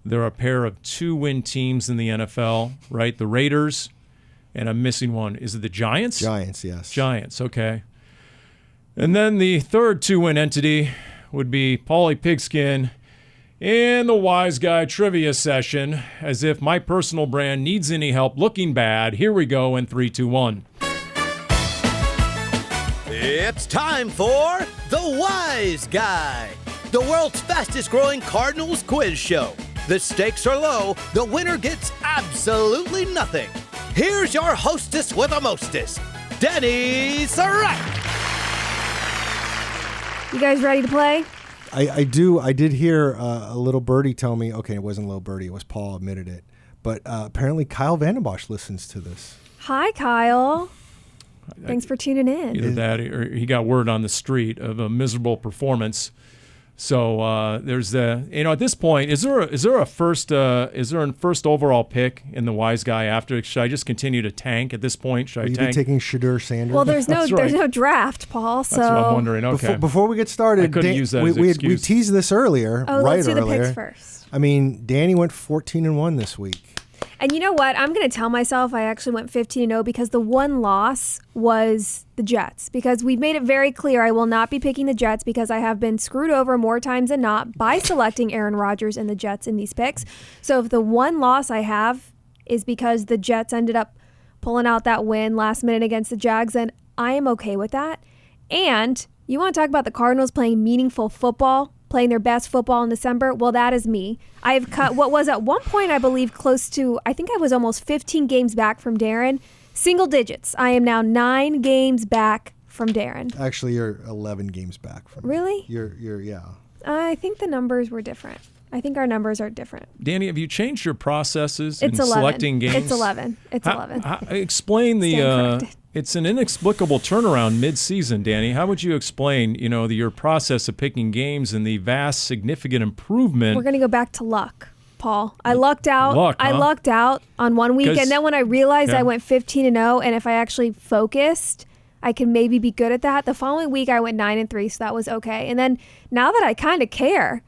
They're a pair of 2-win teams in the NFL, right? The Raiders, and I'm missing one. Is it the Giants? Giants, yes. Giants, okay. And then the third 2-win entity would be Paulie Pigskin in the Wise Guy Trivia Session. As if my personal brand needs any help looking bad. Here we go in 3, 2, 1. It's time for The Wise Guy, the world's fastest growing Cardinals quiz show. The stakes are low, the winner gets absolutely nothing. Here's your hostess with the mostest, Dani Sureck. You guys ready to play? I do. I did hear a little birdie tell me, okay, it wasn't a little birdie, it was Paul admitted it. But apparently Kyle Vandenbosch listens to this. Hi, Kyle. Thanks for tuning in. Either that or he got word on the street of a miserable performance. So there's at this point, is there a first overall pick in the Wise Guy after? Should I just continue to tank at this point? Should I tank? You've been taking Shadur Sanders? Well, there's no draft, Paul. So that's what I'm wondering. Okay. Before we get started, I couldn't use that as an excuse. We teased this earlier. Let's do the picks first. I mean, Dani went 14-1 this week. And you know what? I'm going to tell myself I actually went 15-0 because the one loss was the Jets. Because we've made it very clear I will not be picking the Jets because I have been screwed over more times than not by selecting Aaron Rodgers and the Jets in these picks. So if the one loss I have is because the Jets ended up pulling out that win last minute against the Jags, then I am okay with that. And you want to talk about the Cardinals playing meaningful football, playing their best football in December? Well, that is me. I have cut what was at one point, I believe, close to, I think I was almost 15 games back from Darren. Single digits. I am now 9 games back from Darren. Actually, you're 11 games back from Really? You're yeah. I think the numbers were different. I think our numbers are different. Dani, have you changed your processes in 11. selecting games? It's 11. It's 11. Explain it's an inexplicable turnaround mid-season, Dani. How would you explain, your process of picking games and the vast, significant improvement? We're going to go back to luck, Paul. I lucked out. I lucked out on one week, and then when I realized I went 15-0, and if I actually focused, I can maybe be good at that. The following week, I went 9-3, so that was okay. And then now that I kind of care,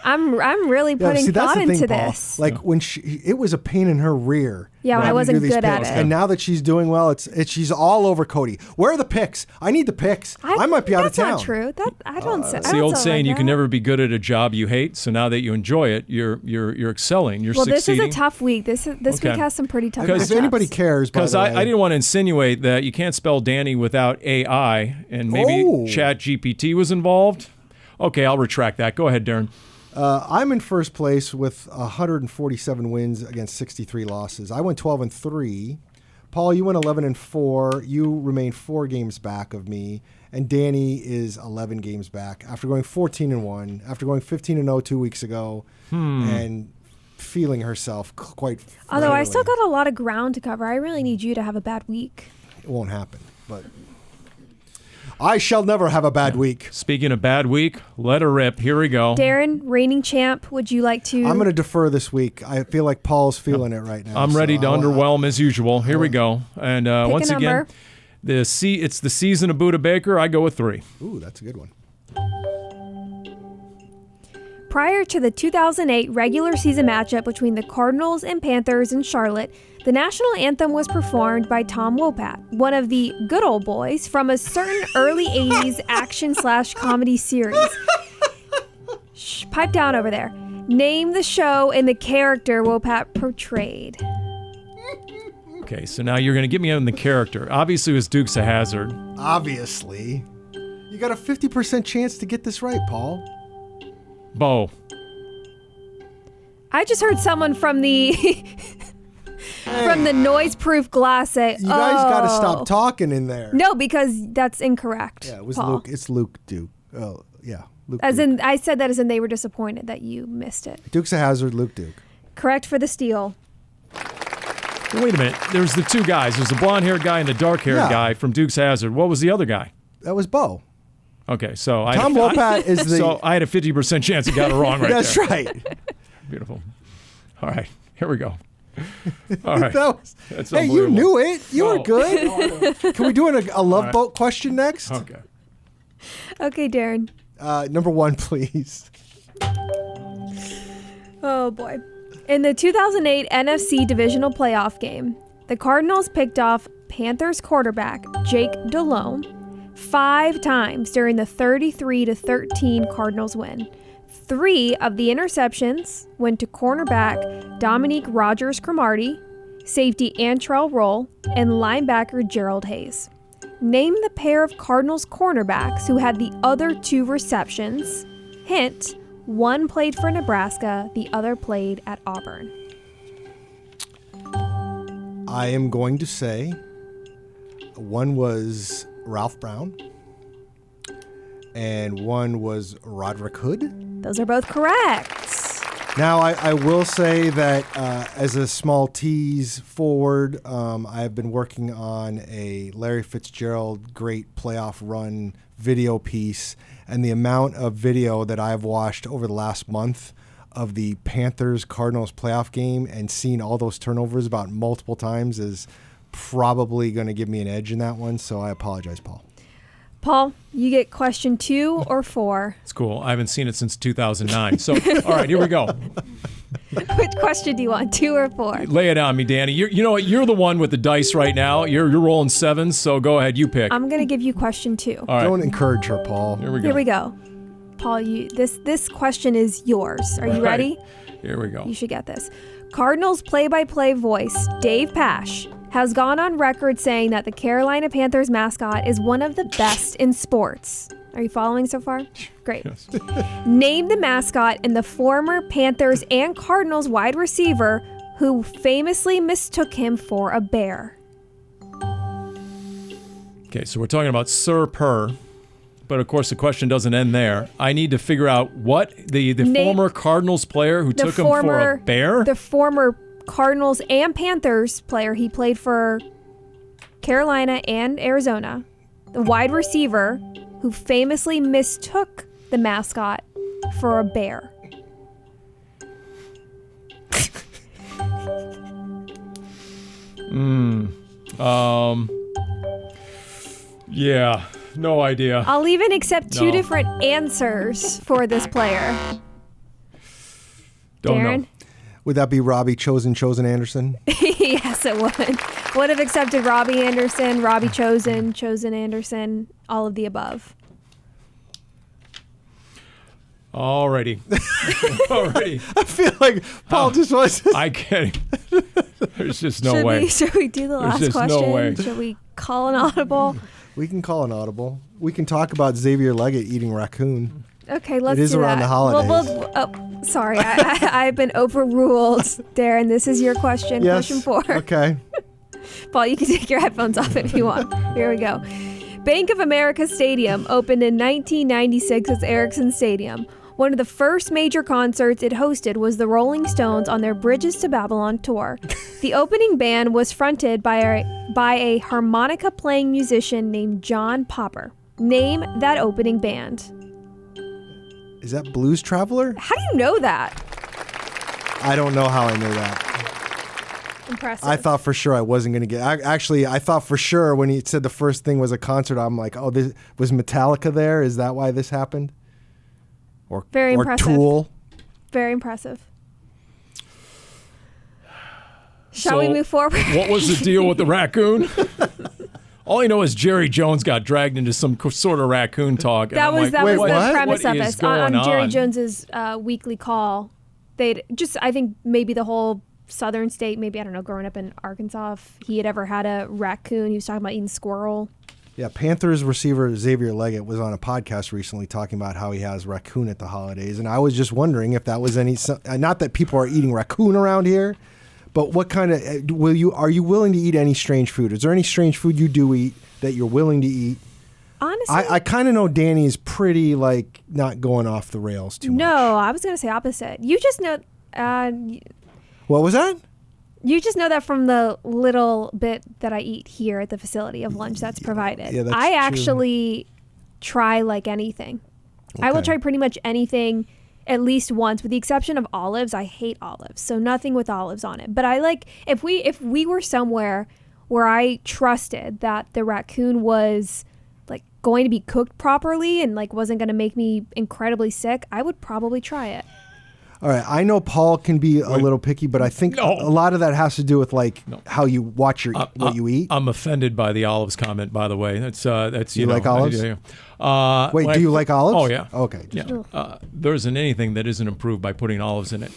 I'm really putting thought into this. Like when it was a pain in her rear. Yeah, when I wasn't good at it. And now that she's doing well, she's all over Cody. Where are the picks? I need the picks. I might be out of town. That's not true. I don't say. It's the old saying: you can never be good at a job you hate. So now that you enjoy it, you're excelling. You're succeeding. This is a tough week. This week has some pretty tough matchups. If anybody cares, because I didn't want to insinuate that you can't spell Dani without AI, and maybe Chat GPT was involved. Okay, I'll retract that. Go ahead, Darren. I'm in first place with 147 wins against 63 losses. I went 12-3. Paul, you went 11-4. You remain 4 games back of me. And Dani is 11 games back after going 14-1, after going 15-0 2 weeks ago, and feeling herself quite. Although I still got a lot of ground to cover. I really need you to have a bad week. It won't happen, but. I shall never have a bad week. Speaking of bad week, let her rip. Here we go. Darren, reigning champ, would you like to? I'm going to defer this week. I feel like Paul's feeling it right now. I'm ready to underwhelm as usual. Here we go. And once again, it's the season of Buda Baker. I go with 3. Ooh, that's a good one. Prior to the 2008 regular season matchup between the Cardinals and Panthers in Charlotte, the national anthem was performed by Tom Wopat, one of the good old boys from a certain early 80s action/comedy series. Shh, pipe down over there. Name the show and the character Wopat portrayed. Okay, so now you're going to get me on the character. Obviously, it was Dukes of Hazzard. Obviously. You got a 50% chance to get this right, Paul. Bo. I just heard someone from the from the noise-proof glass say, You guys got to stop talking in there. No, because that's incorrect. Yeah, it was Paul. Luke. It's Luke Duke. Oh, yeah. Luke As Duke. in, I said that as in they were disappointed that you missed it. Dukes of Hazzard, Luke Duke. Correct for the steal. Wait a minute. There's the 2 guys. There's the blonde-haired guy and the dark-haired guy from Dukes of Hazzard. What was the other guy? That was Bo. Okay, so Tom Wopat is the... So I had a 50% chance he got it wrong right That's there. right. Beautiful. All right, here we go. All right. That's Hey, you unbelievable. knew it. You were good. Can we do a love boat question next? Okay. Okay, Darren. Number 1, please. Oh, boy. In the 2008 NFC Divisional Playoff game, the Cardinals picked off Panthers quarterback Jake Delhomme 5 times during the 33-13 Cardinals win. 3 of the interceptions went to cornerback Dominique Rodgers-Cromartie, safety Antrell Roll, and linebacker Gerald Hayes. Name the pair of Cardinals cornerbacks who had the other 2 receptions. Hint, one played for Nebraska, the other played at Auburn. I am going to say one was Ralph Brown and one was Roderick Hood. Those are both correct. Now, I will say that as a small tease forward, I have been working on a Larry Fitzgerald great playoff run video piece, and the amount of video that I've watched over the last month of the Panthers-Cardinals playoff game and seen all those turnovers about multiple times is probably going to give me an edge in that one, so I apologize, Paul. Paul, you get question 2 or 4. It's cool. I haven't seen it since 2009. So, all right, here we go. Which question do you want, 2 or 4? Lay it on me, Dani. You know what? You're the one with the dice right now. You're rolling 7s, so go ahead. You pick. I'm going to give you question 2. All right. Don't encourage her, Paul. Here we go. Here we go. Paul, this question is yours. Are you ready? Here we go. You should get this. Cardinals play-by-play voice Dave Pasch has gone on record saying that the Carolina Panthers mascot is one of the best in sports. Are you following so far? Great. Yes. Name the mascot and the former Panthers and Cardinals wide receiver who famously mistook him for a bear. Okay, so we're talking about Sir Purr, but of course the question doesn't end there. I need to figure out what the former Cardinals player who took him for a bear? The former Cardinals and Panthers player. He played for Carolina and Arizona. The wide receiver who famously mistook the mascot for a bear. Yeah, no idea. I'll even accept 2 different answers for this player. Don't Darren? know. Would that be Robbie Chosen Anderson? Yes, it would. Would have accepted Robbie Anderson, Robbie Chosen Anderson, all of the above. Alrighty. Alrighty. I feel like Paul just was. I can't. There's just no way. Should we do the last just question? no way. Should we call an audible? We can call an audible. We can talk about Xavier Leggett eating raccoon. Okay, let's It is do around that. the holidays. Oh, sorry. I've been overruled, Darren. This is your question. Yes. Question 4. Okay. Paul, you can take your headphones off if you want. Here we go. Bank of America Stadium opened in 1996 as Ericsson Stadium. One of the first major concerts it hosted was the Rolling Stones on their Bridges to Babylon tour. The opening band was fronted by a harmonica-playing musician named John Popper. Name that opening band. Is that Blues Traveler? How do you know that? I don't know how I knew that. Impressive. I thought for sure I wasn't going to get... I thought for sure when he said the first thing was a concert, I'm like, oh, this was Metallica there? Is that why this happened? Very impressive. Tool? Very impressive. Shall we move forward? What was the deal with the raccoon? All I know is Jerry Jones got dragged into some sort of raccoon talk. That was the premise of is it. going On Jerry on? Jones's weekly call, they'd just, I think maybe the whole southern state, maybe, I don't know, growing up in Arkansas, if he had ever had a raccoon. He was talking about eating squirrel. Yeah, Panthers receiver Xavier Leggett was on a podcast recently talking about how he has raccoon at the holidays. And I was just wondering if that was any... Not that people are eating raccoon around here, but what kind of... Are you willing to eat any strange food? Is there any strange food you do eat that you're willing to eat? Honestly, I kind of know Dani is pretty, like, not going off the rails too much. No, I was going to say opposite. You just know... What was that? You just know that from the little bit that I eat here at the facility of lunch that's provided. Yeah, that's I true. actually try like anything. I will Okay. try pretty much anything at least once, with the exception of olives. I hate olives, so nothing with olives on it. But I like, if we were somewhere where I trusted that the raccoon was like going to be cooked properly and like wasn't going to make me incredibly sick, I would probably try it. All right, I know Paul can be a little picky, but I think a lot of that has to do with how you watch what you eat. I'm offended by the olives comment, by the way. That's You like olives? Wait, do you like olives? Oh yeah. Okay. Yeah. There isn't anything that isn't improved by putting olives in it.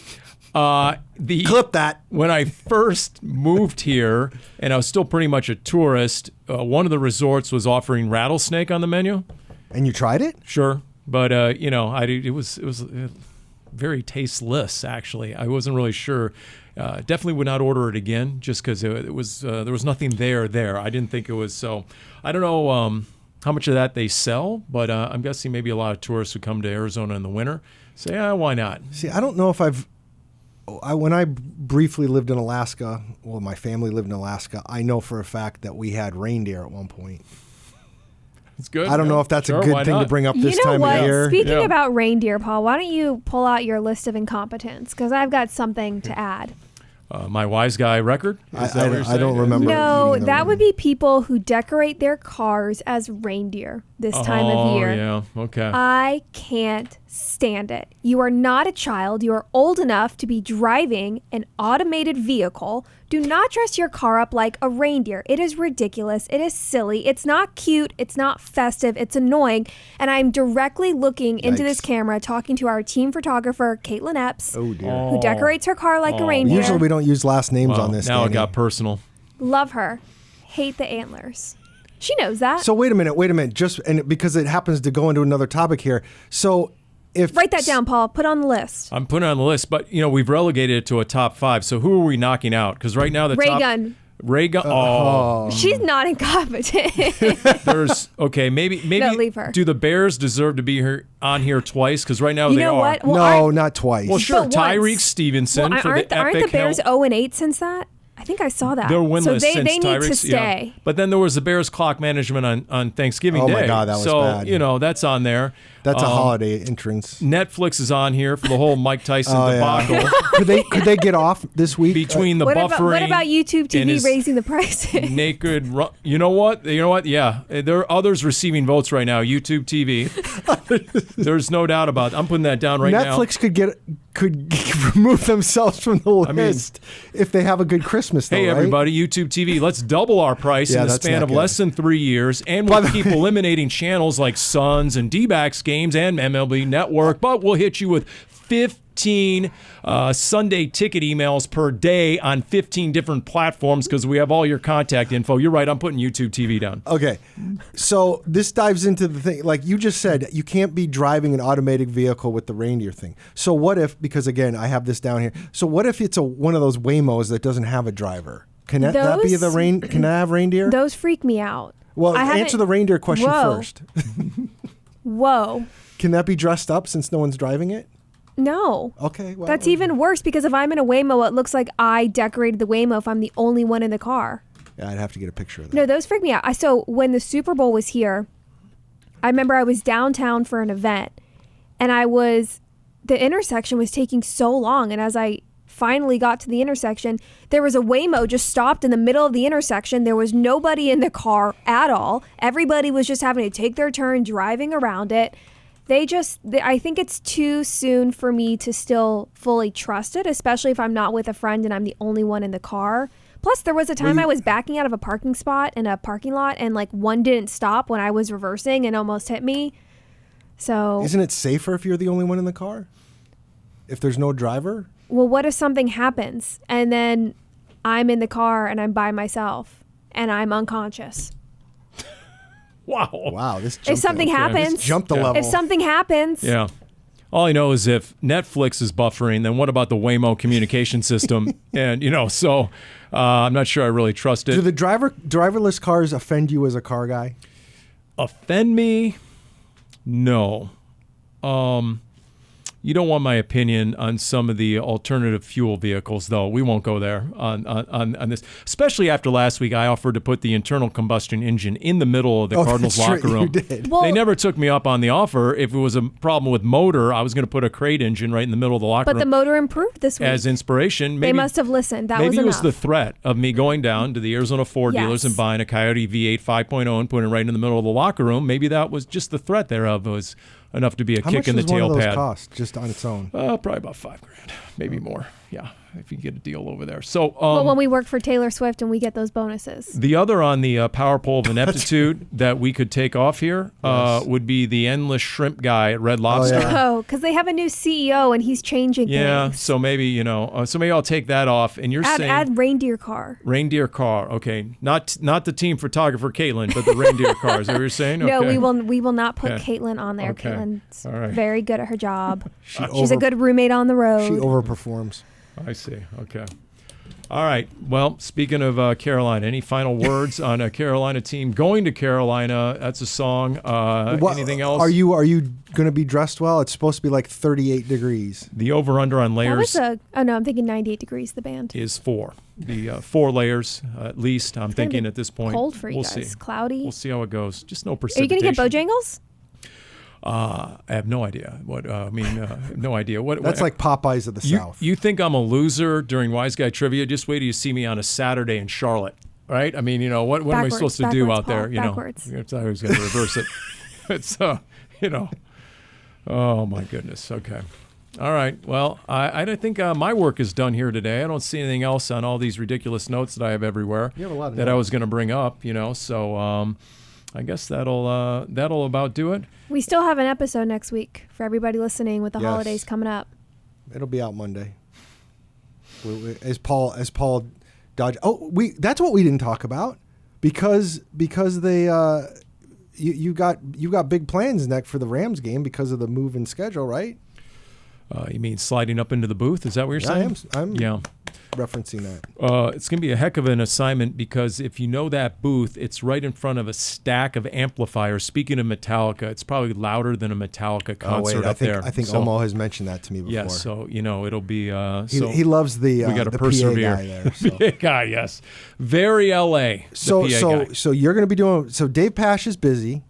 Clip that. When I first moved here, and I was still pretty much a tourist, one of the resorts was offering rattlesnake on the menu. And you tried it? Sure, but it was very tasteless. Actually, I wasn't really sure. Definitely would not order it again, just because it was there was nothing there. I didn't think it was so. I don't know how much of that they sell, but I'm guessing maybe a lot of tourists who come to Arizona in the winter say, why not? See, I don't know if when I briefly lived in Alaska, well, my family lived in Alaska, I know for a fact that we had reindeer at one point. It's good. I don't know if that's a good thing to bring up this time of year. Speaking about reindeer, Paul, why don't you pull out your list of incompetence? Because I've got something to add. My wise guy record? Is that what you're I don't saying? remember. No, eating that would be people who decorate their cars as reindeer this time of year. Oh, yeah. Okay. I can't stand it. You are not a child. You are old enough to be driving an automated vehicle. Do not dress your car up like a reindeer. It is ridiculous. It is silly. It's not cute. It's not festive. It's annoying. And I'm directly looking into this camera, talking to our team photographer, Caitlin Epps, Oh, dear. who decorates her car like a reindeer. Usually we don't use last names Wow, on this. now Dani. it got personal. Love her. Hate the antlers. She knows that. So wait a minute. Because it happens to go into another topic here. So if Write that down, Paul. Put it on the list. I'm putting it on the list, but we've relegated it to a top 5. So who are we knocking out? Because right now the Ray top Gun. Ray Gun. Oh, She's not incompetent. there's maybe No, leave her. Do the Bears deserve to be on here twice? Because right now You they know are. what? Well, no, not twice. Well, sure. But once. Tyreek Stevenson for aren't the epic the Bears hell- 0-8 since that? I think I saw that. They're winless so they since need Tyreek's, to stay. But then there was the Bears clock management on Thanksgiving Day. Oh my God, that was so, bad. that's on there. That's a holiday entrance. Netflix is on here for the whole Mike Tyson Oh, debacle. Yeah. could they get off this week? Between the What buffering. about YouTube and TV his raising the prices? naked. You know what? Yeah. There are others receiving votes right now. YouTube TV. There's no doubt about it. I'm putting that down right now. Netflix could remove themselves from the list if they have a good Christmas. Though, Hey, right? everybody, YouTube TV, let's double our price Yeah, in the that's span not of good. less than 3 years, and we'll keep eliminating channels like Suns and D-backs games and MLB Network, but we'll hit you with 15 Sunday ticket emails per day on 15 different platforms because we have all your contact info. You're right, I'm putting YouTube TV down. Okay, so this dives into the thing, like you just said, you can't be driving an automated vehicle with the reindeer thing. So what if, because again, I have this down here, so what if it's one of those Waymos that doesn't have a driver? Can that be can I have reindeer? Those freak me out. Well, answer the reindeer question first. Whoa. Can that be dressed up since no one's driving it? No. Okay, well. That's even worse because if I'm in a Waymo, it looks like I decorated the Waymo if I'm the only one in the car. Yeah, I'd have to get a picture of that. No, those freak me out. So when the Super Bowl was here, I remember I was downtown for an event, and the intersection was taking so long. And as I finally got to the intersection, there was a Waymo just stopped in the middle of the intersection. There was nobody in the car at all. Everybody was just having to take their turn driving around it. I think it's too soon for me to still fully trust it, especially if I'm not with a friend and I'm the only one in the car. Plus, there was a time I was backing out of a parking spot in a parking lot, and like one didn't stop when I was reversing and almost hit me. So isn't it safer if you're the only one in the car? If there's no driver? Well, what if something happens and then I'm in the car and I'm by myself and I'm unconscious? Wow. This if something happens, this jumped the level. If something happens, Yeah. All I know is if Netflix is buffering, then what about the Waymo communication system? And, so I'm not sure I really trust it. Do the driverless cars offend you as a car guy? Offend me? No. You don't want my opinion on some of the alternative fuel vehicles, though. We won't go there on this. Especially after last week, I offered to put the internal combustion engine in the middle of the Cardinals locker room. You did. Well, they never took me up on the offer. If it was a problem with motor, I was going to put a crate engine right in the middle of the locker room. But the motor improved this week. As inspiration. They must have listened. That was enough. Maybe it was the threat of me going down to the Arizona Ford dealers and buying a Coyote V8 5.0 and putting it right in the middle of the locker room. Maybe that was just the threat thereof was enough to be a kick in the tail pad. How much does one of those cost just on its own? Probably about $5,000, maybe more. Yeah, if you get a deal over there. So, well, when we work for Taylor Swift and we get those bonuses. The other on the power pole of ineptitude that we could take off here would be the endless shrimp guy at Red Lobster. Oh, because they have a new CEO and he's changing things. Yeah, so maybe maybe I'll take that off. And you're saying add reindeer car. Reindeer car, okay. Not the team photographer Caitlin, but the reindeer car. Is that what you're saying? No, okay. we will not put Caitlin on there. Okay. Caitlин's All right. very good at her job. She's a good roommate on the road. She overperforms. I see. Okay. All right. Well, speaking of Carolina, any final words on a Carolina team going to Carolina? That's a song. Anything else? Are you going to be dressed well? It's supposed to be like 38 degrees. The over-under on layers I'm thinking 98 degrees, the band. is 4. The 4 layers, at least, I'm thinking at this point. Cold for you we'll guys. See. Cloudy. We'll see how it goes. Just no Are you precipitation. going to get Bojangles? I have no idea. No idea. That's like Popeyes of the South. You think I'm a loser during Wise Guy Trivia? Just wait till you see me on a Saturday in Charlotte, right? I mean, what am I supposed to do out there? Backwards. I was going to reverse it. It's, oh my goodness. Okay. All right. Well, I think my work is done here today. I don't see anything else on all these ridiculous notes that I have everywhere You have a lot of that notes. I was going to bring up, so I guess that'll about do it. We still have an episode next week for everybody listening with the holidays coming up. It'll be out Monday. As Paul dodged. Oh, that's what we didn't talk about because they you got big plans next for the Rams game because of the move in schedule, right? You mean sliding up into the booth? Is that what you're saying? I'm referencing that. It's going to be a heck of an assignment because if you know that booth, it's right in front of a stack of amplifiers. Speaking of Metallica, it's probably louder than a Metallica concert up there. I think Omo has mentioned that to me before. Yes, so it'll be. He loves the we got to the persevere. PA guy there. So. PA guy, yes, very LA. So guy. You're going to be doing. So Dave Pasch is busy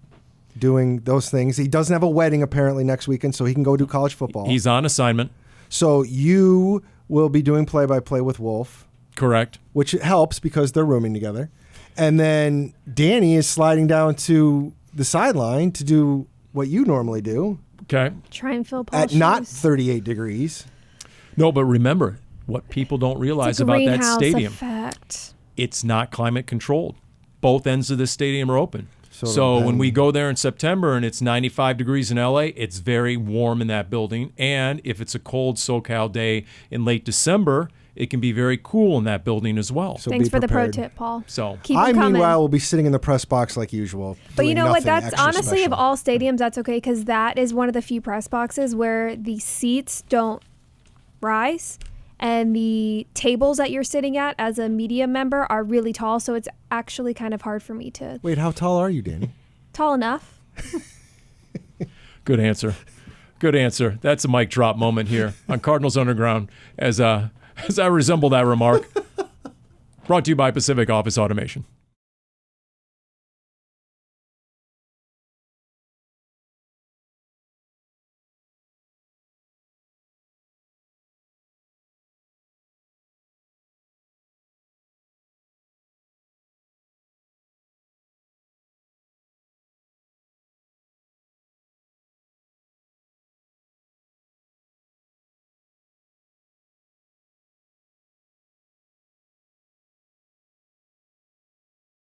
doing those things. He doesn't have a wedding apparently next weekend, so he can go do college football. He's on assignment. So you will be doing play-by-play with Wolf. Correct. Which helps because they're rooming together. And then Dani is sliding down to the sideline to do what you normally do. Okay. Try and fill Paul's at not shoes. 38 degrees. No, but remember what people don't realize about that greenhouse stadium. Effect. It's not climate controlled. Both ends of the stadium are open. So when we go there in September and it's 95 degrees in LA, it's very warm in that building. And if it's a cold SoCal day in late December, it can be very cool in that building as well. So Thanks be for the pro prepared. tip, Paul. So Keep them coming. Meanwhile, will be sitting in the press box like usual. But you doing know what? nothing That's extra honestly, of special. all stadiums, that's okay because that is one of the few press boxes where the seats don't rise and the tables that you're sitting at as a media member are really tall. So it's actually kind of hard for me to. Wait, how tall are you, Dani? Tall enough. Good answer. Good answer. That's a mic drop moment here on Cardinals Underground as I resemble that remark. Brought to you by Pacific Office Automation.